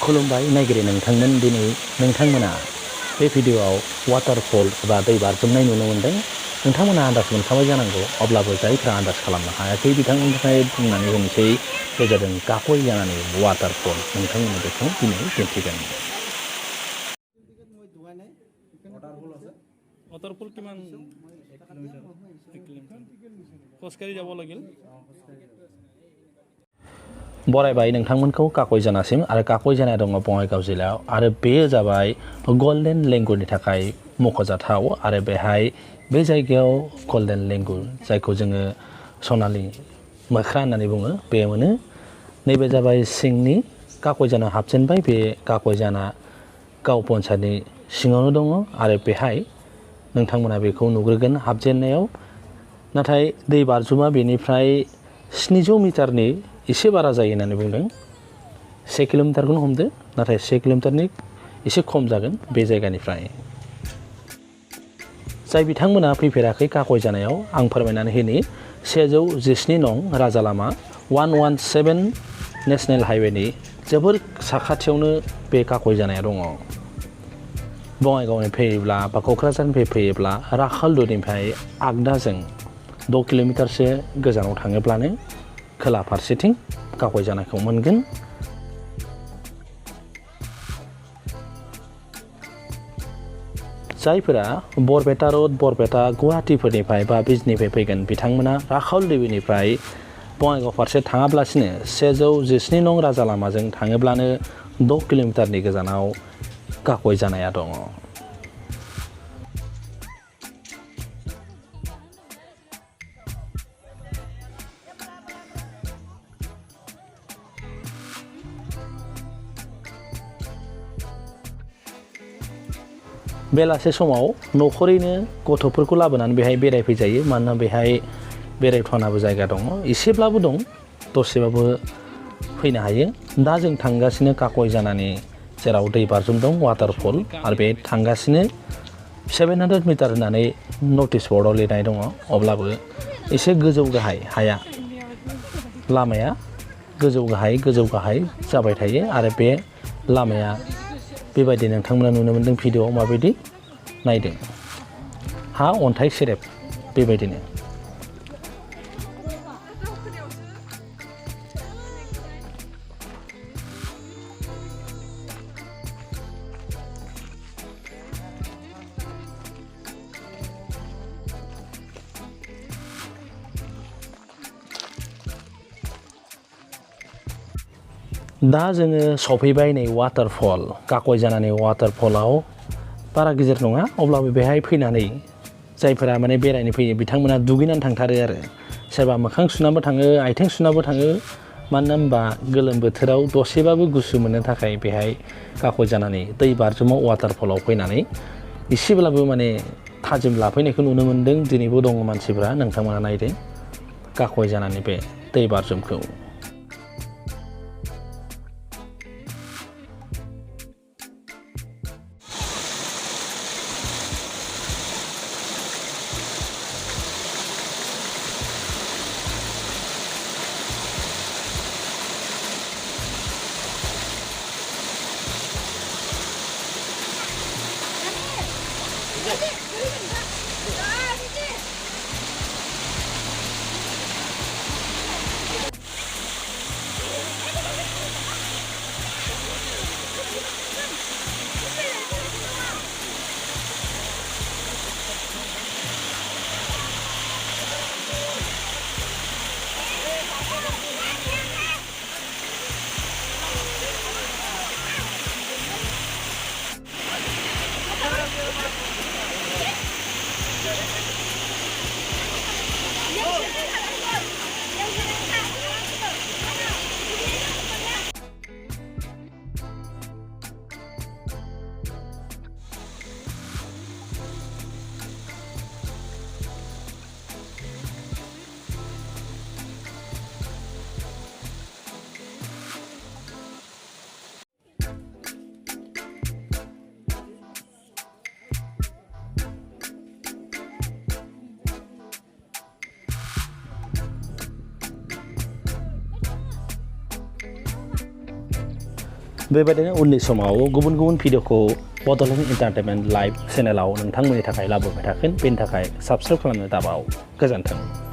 खुलुमबाय नायगिरि नोंथांमोन दिनै नोंथांमोना बे भिडिअआव वाटारफल एबा दै बाज्रुमनाय नुनो मोन्दों। नोंथांमोना आन्दाज मोनखाबाय जानांगौ, अब्लाबो जायफ्रा आन्दाज खालामनो हायाखै बिथांमोननि थाखाय बुंनानै होनोसै बे जादों काकइजानानि वाटारफल। नोंथांमोना बेखौ दिनै दिन्थिगोन। वाटारफल किमान 1 किलोमिटार खसकारि যাব লাগিল। बरायबाय नोंथांमोनखौ काकइजानासिम, आरो काकइजानाया दङ बङाइगाव जिल्लायाव, आरो बेयो जाबाय गल्डेन लेंगुरनि थाखाय मख'जाथाव। आरो बेहाय बे जायगायाव गल्डेन लेंगुर, जायखौ जोङो सनालि मोख्रा होननानै बुङो, बे मोनो। नैबे जाबाय सिंनि काकइजाना हाबजेनबाय। बे काकइजाना गाव पन्सायतनि सिङावनो दङ, आरो बेहाय नोंथांमोना बेखौ नुग्रोगोन हाबजेननायाव। नाथाय दै बाज्रुमा बेनिफ्राय 700 मिटारनि एसे बारा जायो होननानै बुंदों। 1 किल'मिटारखौनो हमदो, नाथाय 1 किल'मिटारनि एसे खम जागोन बे जायगानिफ्राय। जाय बिथांमोना फैफेराखै काकइजानायाव, आं फोरमायनानै होनि 117 नं राजा लामा 117 नेसनेल हाइवेनि जोबोर साखाथियावनो बे काकइजानाया दङ। बङाइगावनिफ्राय फैयोब्ला बा क'क्राझारनिफ्राय फैयोब्ला राखालदुनिफ्राय आगदाजों 6 किल'मिटारसो गोजानाव थाङोब्लानो खोला फारसेथिं काकइजानाखौ मोनगोन। जायफोरा बरपेटा रड, बरपेटा गुवाहाटीफोरनिफ्राय बा बिजनिफ्राय फैगोन, बिथांमोना राखालदिबिनिफ्राय बङाइगाव फारसे थाङाब्लासिनो 117 नं राजा लामाजों थाङोब्लानो 6 किल'मिटारनि गोजानाव काकइजानाया दङ। बेलासे समाव न'खरैनो गथ'फोरखौ लाबोनानै बेहाय बेरायफैजायो, मानोना बेहाय बेरायथावनाबो जायगा दङ, एसेब्लाबो दं, दसेबाबो फैनो हायो। दा जों थांगासिनो काकइजानानि जेराव दै बाज्रुम दं, वाटारफल, आरो बे थांगासिनो 700 मिटार होननानै नटिस बर्डआव लिरनाय दङ। अब्लाबो एसे गोजौ गाहाय हाया, लामाया गोजौ गाहाय जाबाय थायो। आरो बे लामाया बेबायदि नोंथांमोना नुनो मोन्दों भिडिअआव माबायदि नायदों, हा अन्थाइ सेरेब बेबायदिनो। दा जोङो सफैबाय नै वाटारफल, काकइजानानि वाटारफलाव बारा गिदिर नङा, अब्लाबो बेहाय फैनानै जायफोरा माने बेरायनो फैयो बिथांमोना दुगैनानै थांथारो आरो। सोरबा मोखां सुनाबो थाङो, आथिं सुनाबो थाङो। मानो होनबा गोलोम बोथोराव दसेबाबो गुसु मोननो थाखाय बेहाय काकइजानानि दै बाज्रुमाव वाटारफलाव फैनानै एसेब्लाबो माने थाजिम लाफैनायखौ नुनो मोन्दों। दिनैबो दङ मानसिफ्रा, नोंथांमोना नायदो काकइजानानि बे दै बाज्रुमखौ। बेबायदिनो उननि समाव गुबुन गुबुन भिडिअखौ बड'लेण्ड एन्टारटेनमेन्ट लाइभ चेनेलाव नोंथांमोननि थाखाय लाबोबाय थागोन। बेनि थाखाय साबस्क्राइब खालामनो दाबाव। गोजोन्थों।